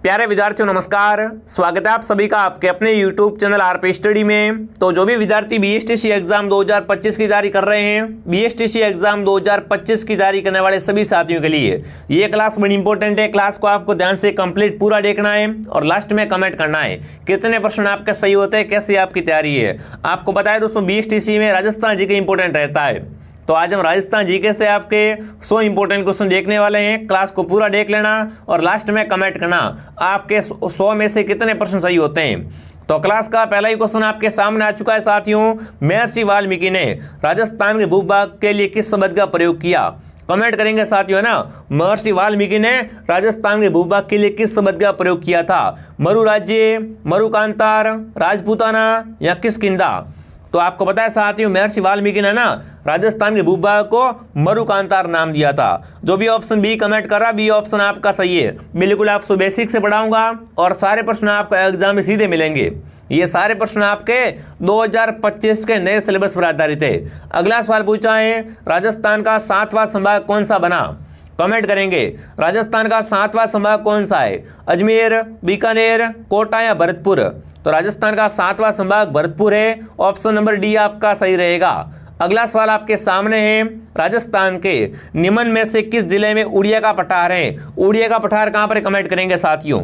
प्यारे विद्यार्थियों नमस्कार, स्वागत है आप सभी का आपके अपने YouTube चैनल आरपी स्टडी में। तो जो भी विद्यार्थी बीएसटीसी एग्जाम 2025 की तैयारी कर रहे हैं, बीएसटीसी एग्जाम 2025 की तैयारी करने वाले सभी साथियों के लिए ये क्लास बड़ी इंपॉर्टेंट है। क्लास को आपको ध्यान से कंप्लीट पूरा देखना है और लास्ट में कमेंट करना है कितने प्रश्न आपके सही होते हैं, कैसी आपकी तैयारी है। आपको बताया दोस्तों बीएसटीसी में राजस्थान जी के इंपॉर्टेंट रहता है। तो आज हम राजस्थान जीके से आपके 100 इंपॉर्टेंट क्वेश्चन देखने वाले हैं। क्लास को पूरा देख लेना और लास्ट में कमेंट करना आपके 100 में से कितने प्रश्न सही होते हैं। तो क्लास का पहला ही क्वेश्चन आपके सामने आ चुका है साथियों। महर्षि वाल्मीकि ने राजस्थान के भूभाग के लिए किस शब्द का प्रयोग किया? कमेंट करेंगे साथियों, है ना। महर्षि वाल्मीकि ने राजस्थान के भूभाग के लिए किस शब्द का प्रयोग किया था? मरु राज्य, मरुकांतार, राजपूताना या किष्किंधा? तो आपको पता है साथियों, महर्षि वाल्मीकि ने ना राजस्थान के भूभाग को मरुकांतार नाम दिया था। जो भी ऑप्शन बी कमेंट कर रहा, बी ऑप्शन आपका सही है। बिल्कुल आपको बेसिक से पढ़ाऊंगा और सारे प्रश्न आपको एग्जाम में सीधे मिलेंगे। ये सारे प्रश्न आपके 2025 के नए सिलेबस पर आधारित है। अगला सवाल पूछा है, राजस्थान का 7वां संभाग कौन सा बना? कमेंट करेंगे राजस्थान का 7वां संभाग कौन सा है? अजमेर, बीकानेर, कोटा या भरतपुर? तो राजस्थान का 7वां संभाग भरतपुर है। ऑप्शन नंबर डी आपका सही रहेगा। अगला सवाल आपके सामने है, राजस्थान के निम्न में से किस जिले में उड़िया का पठार है? उड़िया का पठार कहां पर? कमेंट करेंगे साथियों।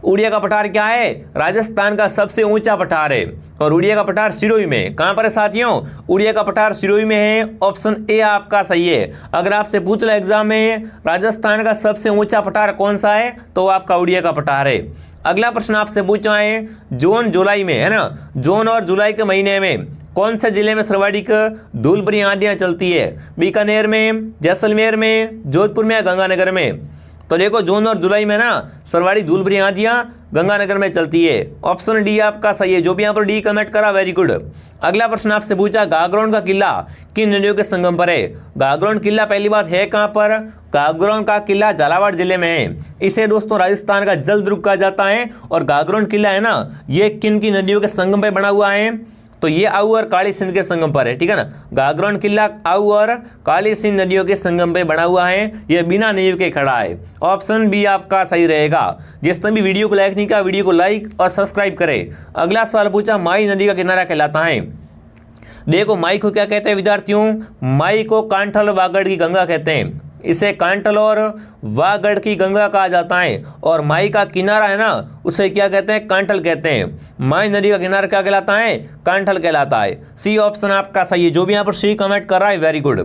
उड़िया का पठार क्या है? राजस्थान का सबसे ऊंचा पठार है और उड़िया का पठार सिरोही में। कहां पर है साथियों? उड़िया का पठार सिरोही में है। ऑप्शन ए आपका सही है। अगर आपसे पूछ ले एग्जाम में राजस्थान का सबसे ऊंचा पठार कौन सा है, तो आपका उड़िया का पठार है। अगला प्रश्न आपसे पूछा है, जून जुलाई में, है ना, जून और जुलाई के महीने में कौन से जिले में सर्वाधिक धूल भरी आंधियां चलती है? बीकानेर में, जैसलमेर में, जोधपुर में या गंगानगर में? तो देखो, जून और जुलाई में ना सर्वाधिक धूल भरी आंधियां गंगानगर में चलती है। ऑप्शन डी आपका सही है। जो भी यहाँ पर डी कमेंट करा, वेरी गुड। अगला प्रश्न आपसे पूछा, गागरोन का किला किन नदियों के संगम पर है? गागरोन किला पहली बात है कहाँ पर? गागरोन का किला झालावाड़ जिले में है। इसे दोस्तों राजस्थान का जल दुर्ग कहा जाता है। और गागरोन किला है ना, ये किन की नदियों के संगम पर बना हुआ है? तो ये आऊ और काली सिंध के संगम पर है, ठीक है ना। गागरोन किला आऊ और काली सिंध नदियों के संगम पे बना हुआ है। ये बिना नींव के खड़ा है। ऑप्शन बी आपका सही रहेगा। जिसने भी वीडियो को लाइक नहीं किया, वीडियो को लाइक और सब्सक्राइब करे। अगला सवाल पूछा, माई नदी का किनारा कहलाता है? देखो, माई को क्या कहते हैं विद्यार्थियों? माई को कांठल वागड़ की गंगा कहते हैं। इसे कांठल और वागड़ की गंगा कहा जाता है। और माई का किनारा है ना, उसे क्या कहते हैं? कांठल कहते हैं। माई नदी का किनारा क्या कहलाता है? कांठल कहलाता है। सी ऑप्शन आपका सही है। जो भी यहाँ पर सी कमेंट कर रहा है, वेरी गुड।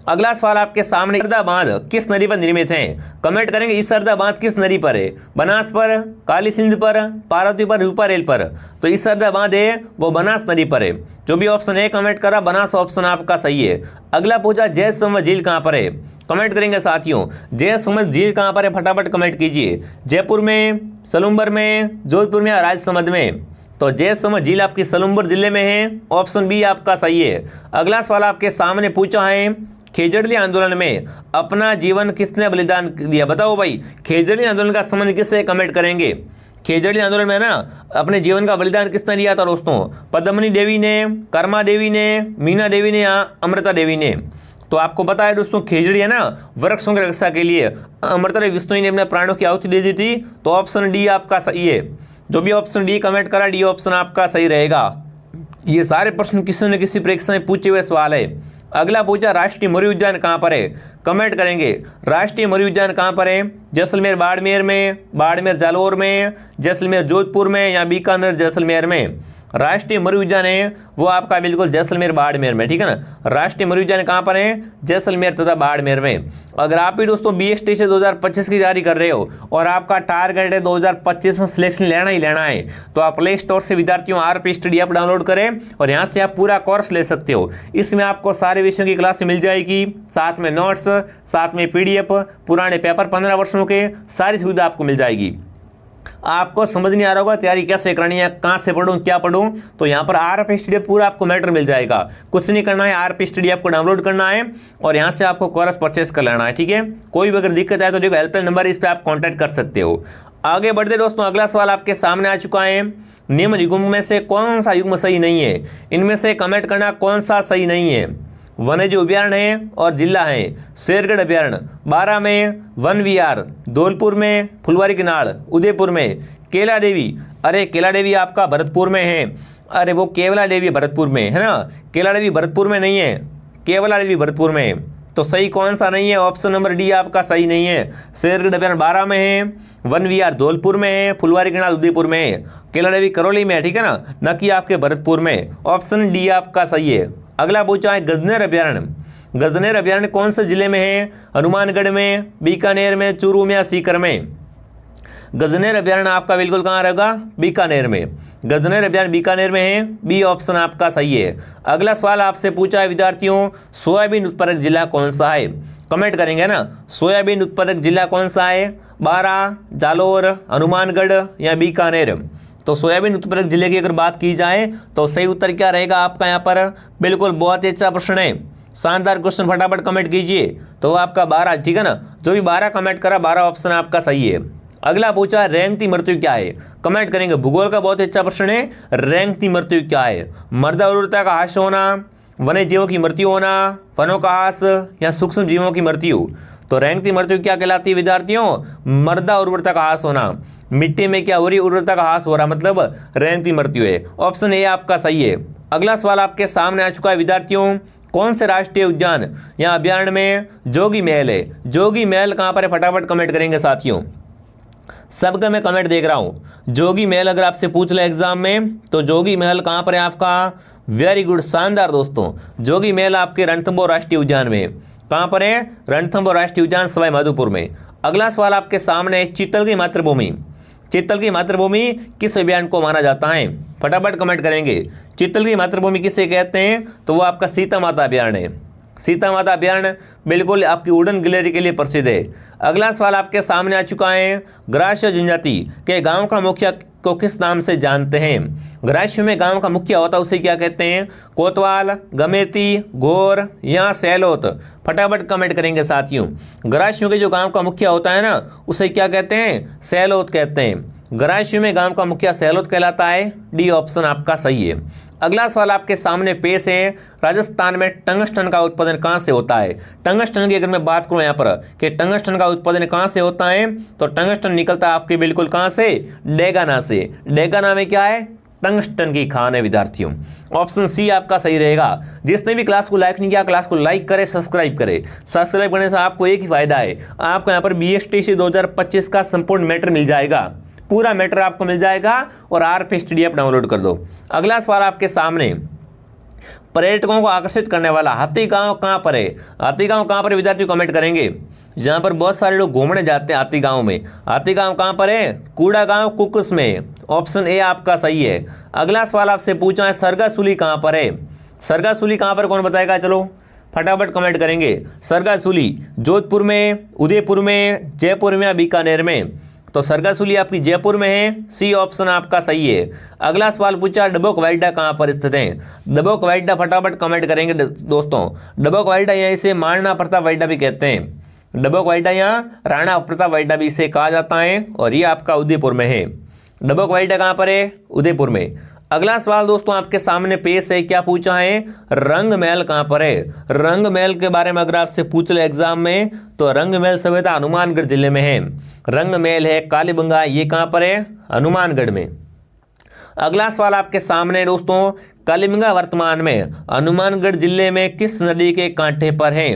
अगला सवाल आपके सामने, सरदा बांध किस नदी पर निर्मित है? कमेंट करेंगे, इस सरदा बांध किस नदी पर है? बनास पर, काली सिंध पर, पार्वती पर, रूपारेल पर? तो इस सरदा बांध है वो बनास नदी पर है। जो भी ऑप्शन ए कमेंट करा, बनास ऑप्शन आपका सही है। अगला पूछा, जयसमंद झील कहाँ पर है? कमेंट करेंगे साथियों, जयसमंद झील कहाँ पर है? फटाफट कमेंट कीजिए। जयपुर में, सलूम्बर में, जोधपुर में या राजसमंद में? तो जयसमंद झील आपकी सलूम्बर जिले में है। ऑप्शन बी आपका सही है। अगला सवाल आपके सामने पूछा है, खेजड़ली आंदोलन में अपना जीवन किसने बलिदान दिया? बताओ भाई, खेजड़ली आंदोलन का संबंध किससे? कमेंट करेंगे। खेजड़ी आंदोलन में ना अपने जीवन का बलिदान किसने दिया था दोस्तों? पद्मनी देवी ने, कर्मा देवी ने, मीना देवी ने या अमृता देवी ने? तो आपको पता है दोस्तों, खेजड़ी है ना वृक्षों की रक्षा के लिए अमृता देवी विष्णु ने अपने प्राणों की आहुति दे दी थी। तो ऑप्शन डी आपका सही है। जो भी ऑप्शन डी कमेंट करा, डी ऑप्शन आपका सही रहेगा। ये सारे प्रश्न किसी न किसी परीक्षा में पूछे हुए सवाल है। अगला पूछा, राष्ट्रीय मृग उद्यान कहाँ पर है? कमेंट करेंगे राष्ट्रीय मृग उद्यान कहाँ पर है? जैसलमेर बाड़मेर में, बाड़मेर जालौर में, जैसलमेर जोधपुर में या बीकानेर जैसलमेर में? राष्ट्रीय मृग उद्यान है वो आपका बिल्कुल जैसलमेर बाड़मेर में, ठीक है ना। राष्ट्रीय मृग उद्यान कहाँ पर है? जैसलमेर तथा बाड़मेर में। अगर आप भी दोस्तों बीएसटी से 2025 की तैयारी कर रहे हो और आपका टारगेट है 2025 में सिलेक्शन लेना ही लेना है, तो आप प्ले स्टोर से विद्यार्थियों आरपी स्टडी ऐप डाउनलोड करें और यहाँ से आप पूरा कोर्स ले सकते हो। इसमें आपको सारे विषयों की क्लास मिल जाएगी, साथ में नोट्स, साथ में पीडीएफ, पुराने पेपर 15 वर्षों के, सारी सुविधा आपको मिल जाएगी। आपको समझ नहीं आ रहा होगा तैयारी कैसे करनी है, कहाँ से पढ़ूं, क्या पढ़ूं, तो यहाँ पर आरपी स्टडी पूरा आपको मैटर मिल जाएगा। कुछ नहीं करना है, आरपी स्टडी आपको डाउनलोड करना है और यहाँ से आपको कोर्स परचेस कर लेना है, ठीक है। कोई भी अगर दिक्कत आए तो देखो हेल्पलाइन नंबर इस पर आप कॉन्टैक्ट कर सकते हो। आगे बढ़ते दोस्तों, अगला सवाल आपके सामने आ चुका है, निम्न युग्म में से कौन सा युग्म सही नहीं है? इनमें से कमेंट करना कौन सा सही नहीं है। वन्यजीव अभ्यारण्य है और जिला है शेरगढ़ अभ्यारण्य। बारा में वन विहार, धौलपुर में फुलवारी किनार, उदयपुर में केला देवी। अरे केला देवी आपका भरतपुर में है, अरे वो केवला देवी भरतपुर में है ना, केला देवी भरतपुर में नहीं है, केवला देवी भरतपुर में है। तो सही कौन सा नहीं है? ऑप्शन नंबर डी आपका सही नहीं है। शेरगढ़ अभ्यारण्य बारा में है, वन विहार धौलपुर में है, फुलवारी किनार उदयपुर में है, केला देवी करौली में है, ठीक है ना, न कि आपके भरतपुर में। ऑप्शन डी आपका सही है। अगला पूछा है गजनेर अभ्यारण्य। गजनेर अभ्यारण्य कौन से जिले में है? हनुमानगढ़ में, बीकानेर में, चूरू में या सीकर में? गजनेर अभ्यारण्य आपका बिल्कुल कहाँ रहेगा? बीकानेर में। गजनेर अभ्यारण्य बीकानेर में है, बी ऑप्शन आपका सही है। अगला सवाल आपसे पूछा है विद्यार्थियों, सोयाबीन उत्पादक जिला कौन सा है? कमेंट करेंगे ना, सोयाबीन उत्पादक जिला कौन सा है? बारा, जालोर, हनुमानगढ़ या बीकानेर? तो सोयाबीन उत्पादक जिले की अगर बात की जाए तो सही उत्तर क्या रहेगा आपका यहाँ पर? बिल्कुल बहुत ही अच्छा प्रश्न है, शानदार क्वेश्चन, फटाफट कमेंट कीजिए। तो आपका 12, ठीक है ना, जो भी 12 कमेंट करा 12 ऑप्शन आपका सही है। अगला पूछा रेंगती मृत्यु क्या है? कमेंट करेंगे, भूगोल का बहुत अच्छा प्रश्न है। रेंगती मृत्यु क्या है? मृदा उर्वरता का ह्रास होना, वन्य जीवों की मृत्यु होना, वनों का ह्रास या सूक्ष्म जीवों की मृत्यु? तो रेंगती मृत्यु क्या कहलाती है विद्यार्थियों? मृदा उर्वरता का ह्रास होना, मिट्टी में क्या हो रही उर्वरता का ह्रास हो रहा, मतलब रेंगती मृत्यु है। ऑप्शन ए आपका सही है। अगला सवाल आपके सामने आ चुका है विद्यार्थियों, कौन से राष्ट्रीय उद्यान या अभ्यारण्य में जोगी महल है? जोगी महल कहाँ पर है? फटाफट कमेंट करेंगे साथियों, सबका मैं कमेंट देख रहा हूं। जोगी महल अगर आपसे पूछ ले एग्जाम में तो जोगी महल कहां पर है आपका? वेरी गुड, शानदार दोस्तों, जोगी महल आपके रणथंभौर राष्ट्रीय उद्यान में। कहां पर है? रणथंभौर राष्ट्रीय उद्यान सवाई माधोपुर में। अगला सवाल आपके सामने, चीतल की मातृभूमि। चीतल की मातृभूमि किस अभियान को माना जाता है? फटाफट कमेंट करेंगे। चीतल की मातृभूमि किसे कहते हैं? तो वो आपका सीता माता अभ्यारण्य है। सीता माता अभ्यारण्य बिल्कुल आपकी वुडन गैलरी के लिए प्रसिद्ध है। अगला सवाल आपके सामने आ चुका है, ग्रास्य जनजाति के गांव का मुखिया को किस नाम से जानते हैं? ग्रास्य में गांव का मुखिया होता है उसे क्या कहते हैं? कोतवाल, गमेती, घोर या सैलोत? फटाफट कमेंट करेंगे साथियों। ग्रास्य के जो गांव का मुखिया होता है ना उसे क्या कहते हैं? सैलोत कहते हैं। ग्रास्य में गांव का मुखिया सैलोत कहलाता है, डी ऑप्शन आपका सही है। अगला सवाल आपके सामने पेश है, राजस्थान में टंगस्टन का उत्पादन कहां से होता है? टंगस्टन की अगर मैं बात करूं यहां पर कि टंगस्टन का उत्पादन कहां से होता है तो टंगस्टन निकलता है आपके बिल्कुल कहां से? डेगाना से। डेगाना में क्या है? टंगस्टन की खान है विद्यार्थियों। ऑप्शन सी आपका सही रहेगा। जिसने भी क्लास को लाइक नहीं किया क्लास को लाइक करे, सब्सक्राइब करे। सब्सक्राइब करने से आपको एक ही फायदा है, आपको यहाँ पर BSTC 2025 का संपूर्ण मैटर मिल जाएगा, पूरा मैटर आपको मिल जाएगा और RP स्टडी ऐप डाउनलोड कर दो। अगला सवाल आपके सामने, पर्यटकों को आकर्षित करने वाला हाथी गांव कहां पर है? हाथी गांव कहां पर विद्यार्थी कमेंट करेंगे, जहां पर बहुत सारे लोग घूमने जाते हैं हाथी गांव में। हाथी गांव कहां पर है? कूड़ा गांव, कुकुस में। ऑप्शन ए आपका सही है। अगला सवाल आपसे पूछा है, सरगासुली कहां पर है? सरगासुली कहां पर कौन बताएगा? चलो फटाफट कमेंट करेंगे। सरगासुली जोधपुर में, उदयपुर में, जयपुर में या बीकानेर में? तो सरगासुली आपकी जयपुर में है, सी ऑप्शन आपका सही है। अगला सवाल पूछा, डबोक वाइडा कहां पर स्थित है? डबोक वाइडा फटाफट कमेंट करेंगे दोस्तों। डबोक वाइडा या इसे महाराणा प्रताप वाइडा भी कहते हैं। डबोक वाइडा या राणा प्रताप वाइडा भी इसे कहा जाता है और ये आपका उदयपुर में है। डबोक वाइडा कहां पर है? उदयपुर में। अगला सवाल दोस्तों आपके सामने पेश है, क्या पूछा है? रंग महल कहां पर है? रंग महल के बारे में अगर आपसे पूछ ले एग्जाम में तो रंग महल सभ्यता हनुमानगढ़ जिले में है। रंग महल है कालीबंगा, ये कहां पर है? हनुमानगढ़ में। अगला सवाल आपके सामने दोस्तों, कालीबंगा वर्तमान में हनुमानगढ़ जिले में किस नदी के कांठे पर है?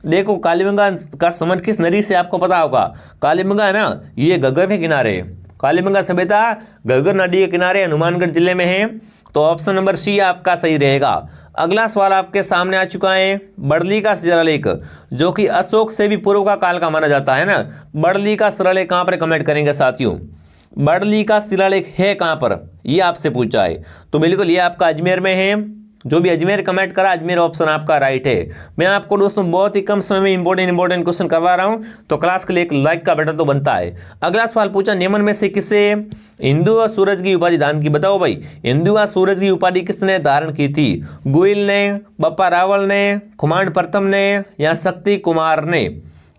देखो कालीबंगा का संबंध किस नदी से आपको पता होगा। कालीबंगा है ना, ये घग्गर के किनारे। कालीबंगा सभ्यता घग्गर नदी के किनारे हनुमानगढ़ जिले में है, तो ऑप्शन नंबर सी आपका सही रहेगा। अगला सवाल आपके सामने आ चुका है, बड़ली का शिलालेख जो कि अशोक से भी पूर्व का काल का माना जाता है ना। बड़ली का शिलालेख कहां पर? कमेंट करेंगे साथियों। बड़ली का शिलालेख है कहां पर, ये आपसे पूछा है। तो बिल्कुल ये आपका अजमेर में है। जो भी अजमेर कमेंट करा, अजमेर ऑप्शन आपका राइट है। मैं आपको दोस्तों बहुत ही कम समय में इंपॉर्टेंट क्वेश्चन करवा रहा हूं, तो क्लास के लिए एक लाइक का बटन तो बनता है। अगला सवाल पूछा, निम्न में से किसे हिंदू व सूरज की उपाधि दान की? बताओ भाई, हिंदू व सूरज की उपाधि किसने धारण की थी? गोयल ने, बप्पा रावल ने, खुमाण प्रथम ने या शक्ति कुमार ने?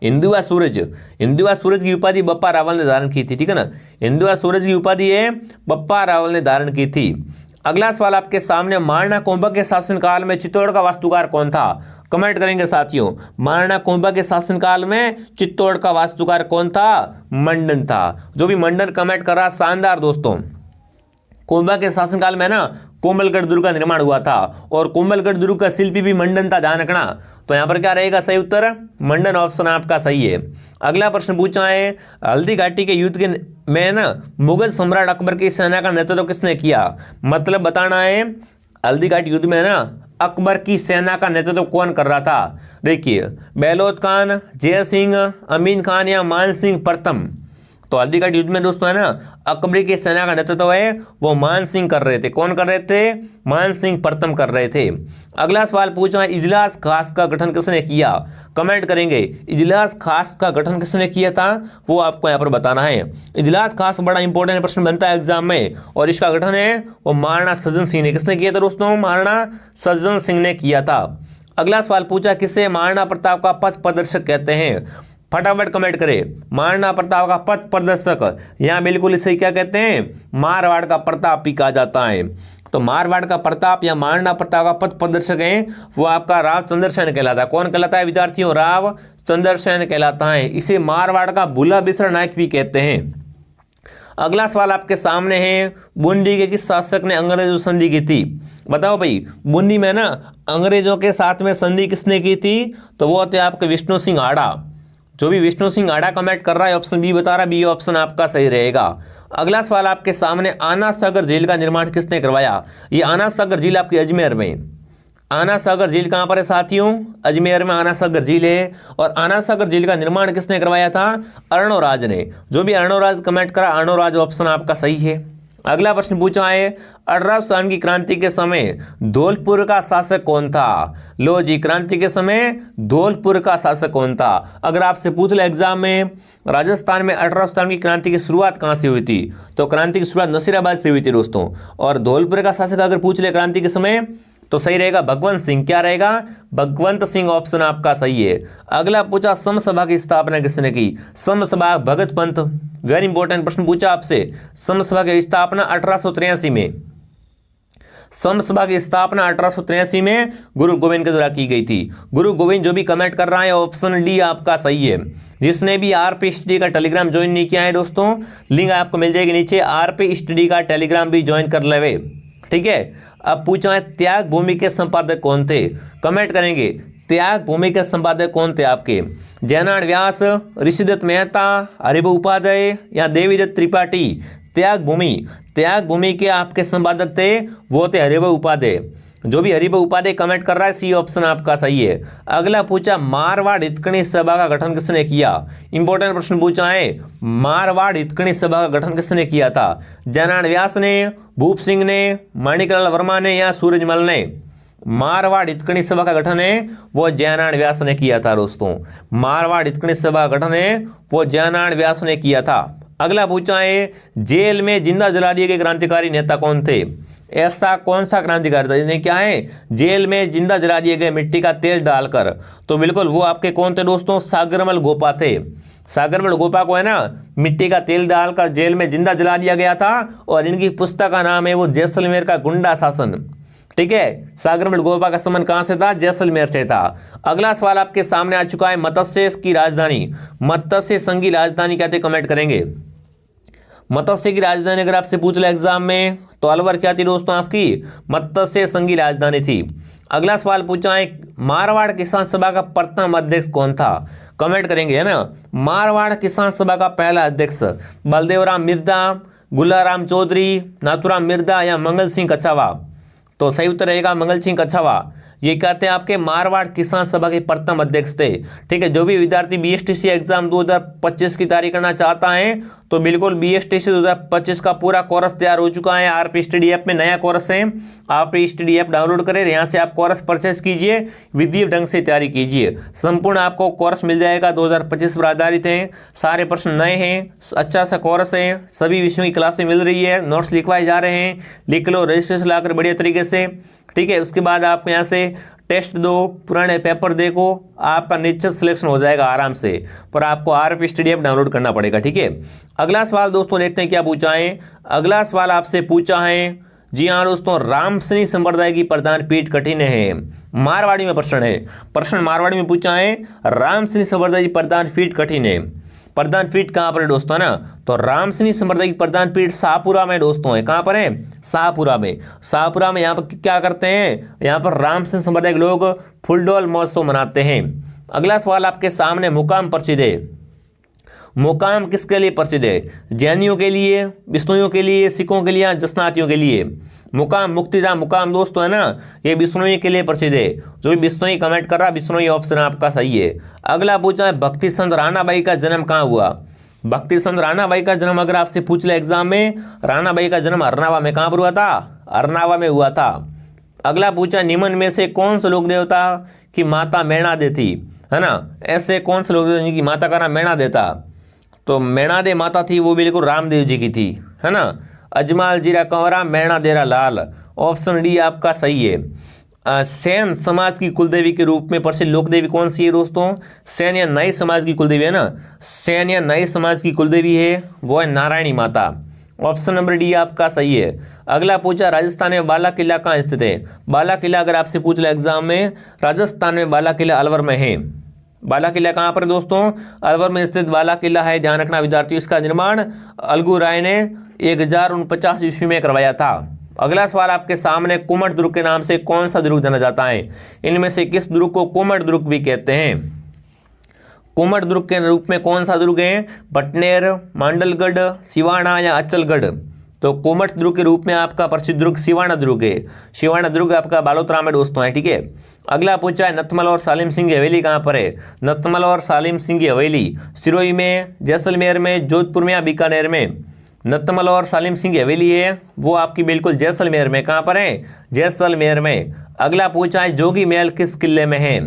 हिंदू व सूरज की उपाधि बप्पा रावल ने धारण की थी, ठीक है ना। हिंदू व सूरज की उपाधि है बप्पा रावल ने धारण की थी। अगला सवाल आपके सामने, महाराणा कुंभा के शासनकाल में चित्तौड़ का वास्तुकार कौन था? कमेंट करेंगे साथियों। महाराणा कुंभा के शासनकाल में चित्तौड़ का वास्तुकार कौन था? मंडन था। जो भी मंडन कमेंट कर रहा, शानदार दोस्तों। कुंभा के शासनकाल में ना कोमलगढ़ दुर्ग का निर्माण हुआ था और कोमलगढ़ दुर्ग का शिल्पी भी मंडन था, ध्यान रखना। तो यहां पर क्या रहेगा सही उत्तर? मंडन ऑप्शन आपका सही है। अगला प्रश्न पूछा है, हल्दी घाटी के युद्ध के में ना मुगल सम्राट अकबर की सेना का नेतृत्व किसने किया? मतलब बताना है हल्दी घाटी युद्ध में ना अकबर की सेना का नेतृत्व कौन कर रहा था? देखिए, बहलोत खान, जय सिंह, अमीन खान या मान सिंह प्रथम। तो हल्दी घाटी युद्ध में दोस्तों है ना अकबरी की सेना का नेतृत्व है वो मान सिंह कर रहे थे। कौन कर रहे थे? मान सिंह प्रथम कर रहे थे। अगला सवाल पूछा है, इजलास खास का गठन किसने किया? कमेंट करेंगे इजलास खास का गठन किसने किया था, वो आपको यहाँ पर बताना है। इजलास खास बड़ा इंपॉर्टेंट प्रश्न बनता है एग्जाम में, और इसका गठन है वो महाराणा सज्जन सिंह ने। किसने किया था दोस्तों? महाराणा सज्जन सिंह ने किया था। अगला सवाल पूछा, किसे महाराणा प्रताप का पथ प्रदर्शक कहते हैं? फटाफट कमेंट करें। महाराणा प्रताप का पथ प्रदर्शक, यहाँ बिल्कुल इसे क्या कहते हैं? मारवाड़ का प्रताप भी कहा जाता है। तो मारवाड़ का प्रताप या महाराणा प्रताप का पथ प्रदर्शक है वो आपका राव चंद्रसेन कहलाता है। कौन कहलाता है विद्यार्थियों? राव चंद्रसेन कहलाता है। इसे मारवाड़ का भूला बिसर नायक भी कहते हैं। अगला सवाल आपके सामने है, बूंदी के किस शासक ने अंग्रेजों से संधि की थी? बताओ भाई, बूंदी में ना अंग्रेजों के साथ में संधि किसने की थी? तो वो थे आपके विष्णु सिंह आड़ा। जो भी विष्णु सिंह आड़ा कमेंट कर रहा है ऑप्शन बी बता रहा है, बी ऑप्शन आपका सही रहेगा। अगला सवाल आपके सामने, आना सागर झील का निर्माण किसने करवाया? ये आना सागर झील आपकी अजमेर में। आना सागर झील कहाँ पर है साथियों? अजमेर में आना सागर झील है। और आना सागर झील का निर्माण किसने करवाया था? अर्णोराज ने। जो भी अर्णोराज कमेंट करा, अर्णोराज ऑप्शन आपका सही है। अगला प्रश्न पूछा है, 1800 की क्रांति के समय धौलपुर का शासक कौन था? लो जी, क्रांति के समय धौलपुर का शासक कौन था? अगर आपसे पूछ ले एग्जाम में, राजस्थान में 1800 की क्रांति की शुरुआत कहां से हुई थी? तो क्रांति की शुरुआत नसीराबाद से हुई थी दोस्तों। और धौलपुर का शासक अगर पूछ ले क्रांति के समय तो सही रहेगा भगवंत सिंह। क्या रहेगा? भगवंत सिंह ऑप्शन आपका सही है। अगला पूछा, सम सभा की स्थापना किसने की? सम सभा भगत पंत। वेरी इंपॉर्टेंट प्रश्न पूछा आपसे। सम सभा की स्थापना 1883 में। सम सभा की स्थापना 1883 में गुरु गोविंद के द्वारा की गई थी। गुरु गोविंद। जो भी कमेंट कर रहा है ऑप्शन डी आपका सही है। जिसने भी आरपी स्टडी का टेलीग्राम ज्वाइन नहीं किया है दोस्तों, लिंक आपको मिल जाएगी नीचे, आरपी स्टडी का टेलीग्राम भी ज्वाइन कर लेवे, ठीक है। अब पूछा है, त्याग भूमि के संपादक कौन थे? कमेंट करेंगे त्याग भूमि के संपादक कौन थे आपके? जयनारायण व्यास, ऋषिदत्त मेहता, हरिभू उपाध्याय या देवीदत्त त्रिपाठी? त्याग भूमि के आपके संपादक थे वो थे हरिभू उपाध्याय। जो भी हरिभू उपाध्याय कमेंट कर रहा है सी ऑप्शन आपका सही है। अगला पूछा, मारवाड़ हितकर्णी सभा का गठन किसने किया? इंपॉर्टेंट प्रश्न पूछा है, मारवाड़ हितकर्णी सभा का गठन किसने किया था? जयनारायण व्यास ने, भूप सिंह ने, माणिकलाल वर्मा ने या सूरजमल ने? मारवाड़ हितकर्णी सभा का गठन है वो जयनारायण व्यास ने किया था दोस्तों। मारवाड़ हितकर्णी सभा का गठन है वो जयनारायण व्यास ने किया था। अगला पूछा है, जेल में जिंदा जला दिए गए क्रांतिकारी नेता कौन थे? ऐसा कौन सा क्रांतिकारी था जिन्हें क्या है जेल में जिंदा जला दिए गए मिट्टी का तेल डालकर? तो बिल्कुल वो आपके कौन थे दोस्तों? सागरमल गोपा थे। सागरमल गोपा को है ना मिट्टी का तेल डालकर जेल में जिंदा जला दिया गया था। और इनकी पुस्तक का नाम है वो जैसलमेर का गुंडा शासन, ठीक है। सागरमल गोपा का संबंध कहां से था? जैसलमेर से था। अगला सवाल आपके सामने आ चुका है, मत्स्य की राजधानी, मत्स्य संघ की राजधानी क्या थी? कमेंट करेंगे। मत्स्य की राजधानी अगर आपसे पूछ ले एग्जाम में तो अलवर क्या थी दोस्तों? आपकी मत्स्य संघ की राजधानी थी। अगला सवाल पूछा है, मारवाड़ किसान सभा का प्रथम अध्यक्ष कौन था? कमेंट करेंगे, है ना। मारवाड़ किसान सभा का पहला अध्यक्ष बलदेवराम मिर्दा, गुलाराम चौधरी, नाथुराम मिर्दा या मंगल सिंह कछावा? तो सही उत्तर रहेगा मंगल सिंह कछावा। ये कहते हैं आपके मारवाड़ किसान सभा के प्रथम अध्यक्ष थे, ठीक है। जो भी विद्यार्थी बीएसटीसी एग्जाम 2025 की तैयारी करना चाहता है तो बिल्कुल बीएसटीसी 2025 का पूरा कोर्स तैयार हो चुका है। आरपी स्टडी ऐप में नया कोर्स है, आरपी स्टडी ऐप डाउनलोड करें, यहाँ से आप कोर्स परचेस कीजिए, विधि ढंग से तैयारी कीजिए। संपूर्ण आपको कोर्स मिल जाएगा, 2025 पर आधारित है, सारे प्रश्न नए हैं, अच्छा सा कोर्स है, सभी विषयों की क्लासें मिल रही है, नोट्स लिखवाए जा रहे हैं, लिख लो, रजिस्ट्रेशन लाकर बढ़िया तरीके से, ठीक है। उसके बाद आप यहाँ से टेस्ट दो, पुराने पेपर देखो, आपका निश्चित सिलेक्शन हो जाएगा आराम से। पर आपको आरपी स्टडी ऐप डाउनलोड करना पड़ेगा, ठीक है। अगला सवाल दोस्तों देखते हैं क्या पूछा है। अगला सवाल आपसे पूछा है, जी हाँ दोस्तों, रामसनी संप्रदाय की प्रधान पीठ कठिन है। मारवाड़ी में प्रश्न है, प्रश्न मारवाड़ी में पूछा है, रामसनी संप्रदाय की प्रधान पीठ कठिन है। प्रधान पीठ कहाँ पर है दोस्तों, है ना? तो रामसनी संप्रदाय की प्रधान पीठ शाहपुरा में दोस्तों है। कहाँ पर है? शाहपुरा में। शाहपुरा में यहाँ पर क्या करते हैं? यहाँ पर रामसनी संप्रदाय के लोग फुलडोल महोत्सव मनाते हैं। अगला सवाल आपके सामने, मुकाम प्रसिद्ध है। मुकाम किसके लिए प्रसिद्ध है? जैनियों के लिए, बिश्नोइयों के लिए, सिखों के लिए या जसनातियों के लिए? मुकाम, मुक्तिधाम मुकाम दोस्तों है ना, ये बिश्नोई के लिए प्रसिद्ध है। जो भी बिश्नोई कमेंट कर रहा है, बिश्नोई ऑप्शन आपका सही है। अगला पूछा है, भक्ति संत राणाबाई का जन्म कहाँ हुआ? भक्ति संत राणाबाई का जन्म अगर आपसे पूछ ले एग्जाम में, राणाबाई का जन्म अरनावा में कहाँ पर हुआ था? अरनावा में हुआ था। अगला पूछा, निम्न में से कौन से लोक देवता की माता मैणादे थी? है ना, ऐसे कौन से लोक देवता जिनकी माता का नाम मैणादे था? तो मैणादे माता थी वो बिल्कुल रामदेव जी की थी, है ना। अजमाल जीरा कंवरा मैणादेरा लाल, ऑप्शन डी आपका सही है। सेन समाज की कुलदेवी के रूप में प्रसिद्ध लोक देवी कौन सी है दोस्तों? सेन या नाई समाज की कुलदेवी है ना, सेन या नाई समाज की कुलदेवी है वो है नारायणी माता। ऑप्शन नंबर डी आपका सही है। अगला पूछा, राजस्थान में बाला किला कहाँ स्थित है? बाला किला अगर आपसे पूछ ले एग्जाम में, राजस्थान में बाला किला अलवर में है। बाला किला कहाँ पर दोस्तों? अलवर में स्थित बाला किला है। ध्यान रखना विद्यार्थियों, इसका निर्माण अलगू राय ने 1049 ईस्वी में करवाया था। अगला सवाल आपके सामने, कुमट दुर्ग के नाम से कौन सा दुर्ग जाना जाता है? इनमें से किस दुर्ग को कुमट दुर्ग भी कहते हैं? कुमट दुर्ग के रूप में कौन सा दुर्ग है? बटनेर, मांडलगढ़, सिवाना या अचलगढ़? तो कुमट दुर्ग के रूप में आपका प्रसिद्ध दुर्ग सिवाना दुर्ग है। सिवाना दुर्ग आपका बालोतरा में दोस्तों है, ठीक है। अगला पूछा है, नथमल और सालिम सिंह की हवेली कहाँ पर है? नथमल और सालिम सिंह की हवेली सिरोही में, जैसलमेर में, जोधपुर में या बीकानेर में? नथमल और सालिम सिंह की हवेली है वो आपकी बिल्कुल जैसलमेर में। कहाँ पर है? जैसलमेर में। अगला पूछा है, जोगी महल किस किले में है?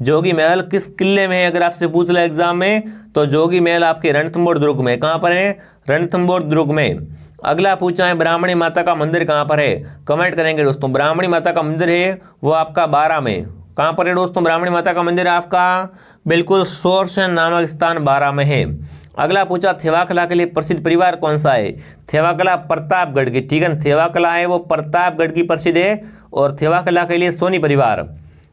जोगी महल किस किले में है अगर आपसे पूछ ले एग्जाम में, तो जोगी महल आपके रणथंभौर दुर्ग में। कहाँ पर है? रणथंभौर दुर्ग में। अगला पूछा है, ब्राह्मणी माता का मंदिर कहाँ पर है? कमेंट करेंगे दोस्तों। ब्राह्मणी माता का मंदिर है वो आपका बारा में। कहाँ पर है दोस्तों ब्राह्मणी माता का मंदिर? आपका बिल्कुल सोरसन नामक स्थान बारा में है। अगला पूछा, थेवाकला के लिए प्रसिद्ध परिवार कौन सा है? थेवाकला प्रतापगढ़ की, ठीक है। थेवाकला है वो प्रतापगढ़ की प्रसिद्ध है, और थेवाकला के लिए सोनी परिवार,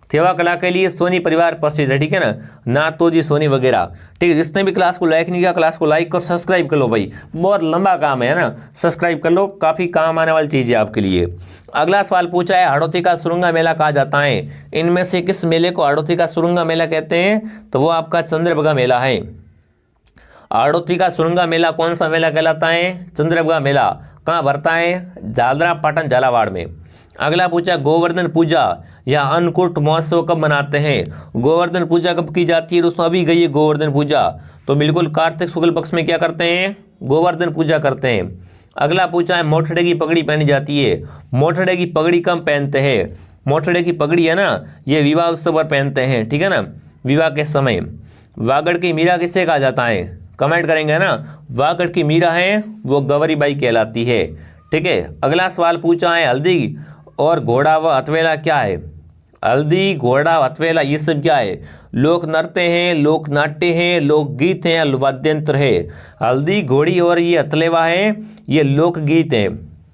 थेवाकला के लिए सोनी परिवार प्रसिद्ध है, ठीक है ना, नातोजी सोनी वगैरह, ठीक है। जिसने भी क्लास को लाइक नहीं किया, क्लास को लाइक कर सब्सक्राइब कर लो भाई, बहुत लंबा काम है ना, सब्सक्राइब कर लो, काफ़ी काम आने वाली चीज़ है आपके लिए। अगला सवाल पूछा है, हाड़ौती का सुरंगा मेला कहा जाता है? इनमें से किस मेले को हाड़ौती का सुरंगा मेला कहते हैं? तो वो आपका चंद्रभागा मेला है। हाड़ौती का सुरंगा मेला कौन सा मेला कहलाता है? चंद्रभागा मेला। कहाँ भरता है? झालरा पाटन झालावाड़ में। अगला पूछा, गोवर्धन पूजा या अन्नकूट महोत्सव कब मनाते हैं? गोवर्धन पूजा कब की जाती है दोस्तों? अभी गई है गोवर्धन पूजा, तो बिल्कुल कार्तिक शुक्ल पक्ष में क्या करते हैं? गोवर्धन पूजा करते हैं। अगला पूछा है, मोठड़े की पगड़ी पहनी जाती है। मोठड़े की पगड़ी कब पहनते हैं? मोठड़े की पगड़ी है ना, ये विवाह उत्सव पर पहनते हैं, ठीक है ना, विवाह के समय। वागड़ की मीरा किसे कहा जाता है? कमेंट करेंगे ना। वागड़ की मीरा है वो गौरी बाई कहलाती है, ठीक है। अगला सवाल पूछा है, हल्दी और घोड़ा व हथवेला क्या है? हल्दी, घोड़ा, हथवेला ये सब क्या है? लोक नृत्य हैं, लोक नाट्य हैं, लोकगीत हैं, वाद्यंत्र है। हल्दी, घोड़ी और ये हथलेवा है ये लोकगीत हैं।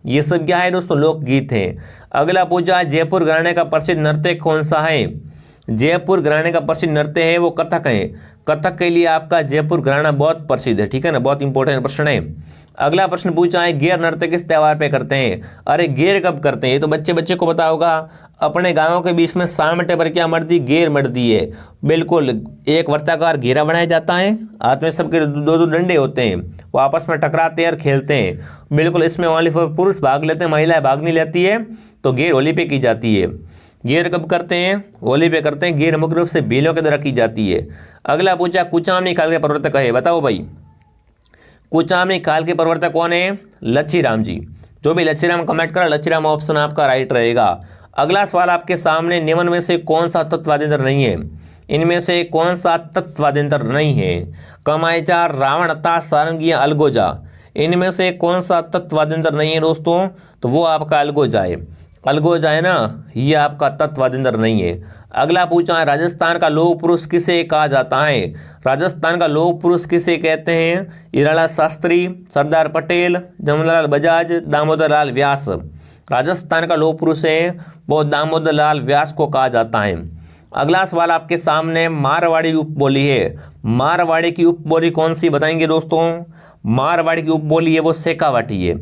ये सब क्या है दोस्तों? लोकगीत हैं। अगला पूछा, जयपुर घराने का प्रसिद्ध नृत्य कौन सा है? जयपुर घराने का प्रसिद्ध नृत्य है वो कथक है। कथक के लिए आपका जयपुर घराना बहुत प्रसिद्ध है, ठीक है ना, बहुत इंपॉर्टेंट प्रश्न है। अगला प्रश्न पूछा है, गेर नृत्य किस त्यौहार पे करते हैं? अरे गेर कब करते हैं? ये तो बच्चे को पता होगा। अपने गांवों के बीच में सामटे पर क्या मर्दी? गेर मर्दी है। बिल्कुल एक वर्ताकार घेरा बनाया जाता है, हाथ में सबके दो डंडे होते हैं, वो आपस में टकराते हैं और खेलते हैं। बिल्कुल इसमें ओनली पुरुष भाग लेते हैं, महिलाएं भाग नहीं लेती है। तो गेर होली पे की जाती है। गेर कब करते हैं? होली पे करते हैं। गेर मुख्य रूप से बेलों के द्वारा की जाती है। अगला पूछा, कुचामनी काल के प्रवर्तक है? बताओ भाई, कुचामनी काल के प्रवर्तक कौन है? लच्छीराम जी। जो भी लच्छीराम कमेंट करा, लच्छीराम ऑप्शन आपका राइट रहेगा। अगला सवाल आपके सामने, निम्न में से कौन सा तत्वादेंतर नहीं है? इनमें से कौन सा तत्वादेंतर नहीं है? कमाईचा, रावणता, सारंगी, अलगोजा। इनमें से कौन सा तत्वादेंतर नहीं है दोस्तों? तो वो आपका अलगोजा है। अलगोजा है ना, ये आपका तत्वादेंतर नहीं है। अगला पूछा है, राजस्थान का लौह पुरुष किसे कहा जाता है? राजस्थान का लौह पुरुष किसे कहते हैं? हीरालाल शास्त्री, सरदार पटेल, जमनालाल बजाज, दामोदर लाल व्यास। राजस्थान का लौह पुरुष है वो दामोदर लाल व्यास को कहा जाता है। अगला सवाल आपके सामने मारवाड़ी उपबोली है। मारवाड़ी की उपबोली कौन सी बताएंगे दोस्तों? मारवाड़ी की उपबोली है वो शेखावटी है।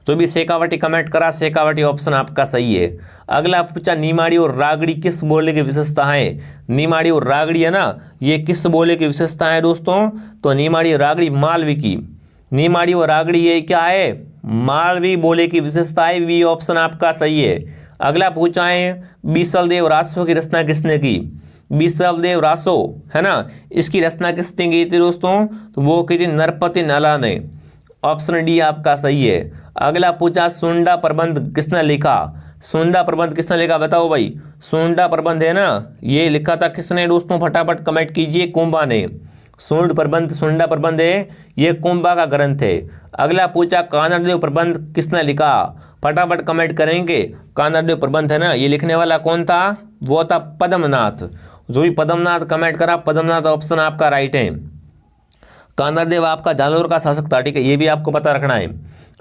जो भी शेखावटी कमेंट करा, शेखावटी ऑप्शन आपका सही है। अगला पूछा निमाड़ी और रागड़ी किस बोली की विशेषता है? निमाड़ी और रागड़ी है ना, ये किस बोली की विशेषता है दोस्तों? तो निमाड़ी और रागड़ी मालवी की, निमाड़ी और रागड़ी ये क्या है? मालवी बोली की विशेषता है। बी ऑप्शन आपका सही है। अगला पूछा है बीसलदेव रासो की रचना किसने की? बीसलदेव रासो है ना, इसकी रचना किसने की थी दोस्तों? तो वो की थी नरपति नाला ने। ऑप्शन डी आपका सही है। अगला पूछा सुंडा प्रबंध किसने लिखा? सुंडा प्रबंध किसने लिखा बताओ भाई? सुंडा प्रबंध है ना, ये लिखा था किसने दोस्तों? फटाफट कमेंट कीजिए। कुंभा ने। सुंडा प्रबंध है ये कुंभा का ग्रंथ है। अगला पूछा कानड़देव प्रबंध किसने लिखा? फटाफट कमेंट करेंगे। कानड़देव प्रबंध है ना, ये लिखने वाला कौन था? वो था पद्मनाथ। जो भी पद्मनाथ कमेंट करा, पद्मनाथ ऑप्शन आपका राइट है। कानड़देव आपका जालोर का शासक था, ठीक है, ये भी आपको पता रखना है।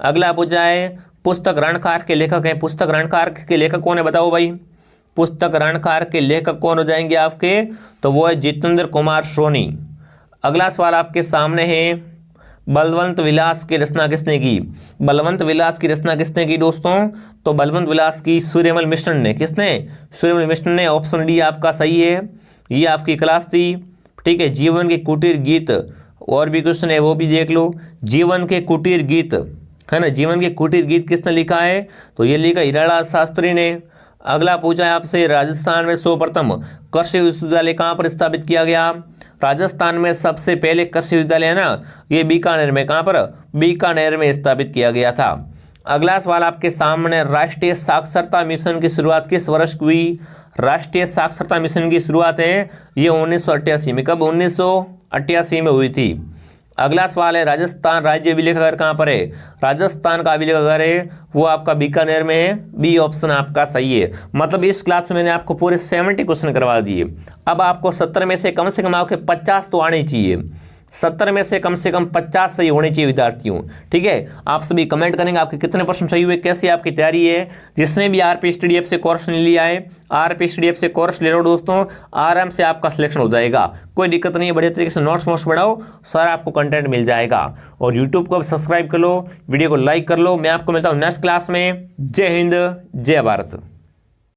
अगला पूछा है पुस्तक रणखार के लेखक हैं। पुस्तक रणखार के लेखक कौन है बताओ भाई? पुस्तक रणखार के लेखक कौन हो जाएंगे आपके? तो वो है जितेंद्र कुमार सोनी। अगला सवाल आपके सामने है बलवंत विलास की रचना किसने की? बलवंत विलास की रचना किसने की दोस्तों? तो बलवंत विलास की सूर्यमल मिश्र ने। किसने? सूर्यमल मिश्र ने। ऑप्शन डी आपका सही है। ये आपकी क्लास थी, ठीक है। जीवन के कुटीर गीत, और भी क्वेश्चन है वो भी देख लो। जीवन के कुटीर गीत है ना, जीवन के कुटीर गीत किसने लिखा है? तो ये लिखा हिरालाल शास्त्री ने। अगला पूछा है आपसे राजस्थान में सर्वप्रथम कृषि विश्वविद्यालय कहाँ पर स्थापित किया गया? राजस्थान में सबसे पहले कृषि विश्वविद्यालय है ना, ये बीकानेर में। कहाँ पर? बीकानेर में स्थापित किया गया था। अगला सवाल आपके सामने राष्ट्रीय साक्षरता मिशन की शुरुआत किस वर्ष हुई? राष्ट्रीय साक्षरता मिशन की शुरुआत है ये 1988 में। कब? 1988 में हुई थी। अगला सवाल है राजस्थान राज्य अभिलेखागार कहाँ पर है? राजस्थान का अभिलेखागार है वो आपका बीकानेर में है। बी ऑप्शन आपका सही है। मतलब इस क्लास में मैंने आपको पूरे 70 क्वेश्चन करवा दिए। अब आपको 70 में से कम आपके 50 तो आने चाहिए। 70 में से कम 50 सही होने चाहिए विद्यार्थियों, ठीक है। आप सभी कमेंट करेंगे आपके कितने परसेंट सही हुए, कैसी आपकी तैयारी है। जिसने भी आरपी स्टडी ऐप से कोर्स नहीं लिया है, आरपी स्टडी ऐप से कोर्स ले लो दोस्तों, आराम से आपका सिलेक्शन हो जाएगा। कोई दिक्कत नहीं है, बढ़िया तरीके से नोट्स बढ़ाओ, सारा आपको कंटेंट मिल जाएगा। और यूट्यूब को सब्सक्राइब कर लो, वीडियो को लाइक कर लो। मैं आपको मिलता हूँ नेक्स्ट क्लास में। जय हिंद, जय भारत।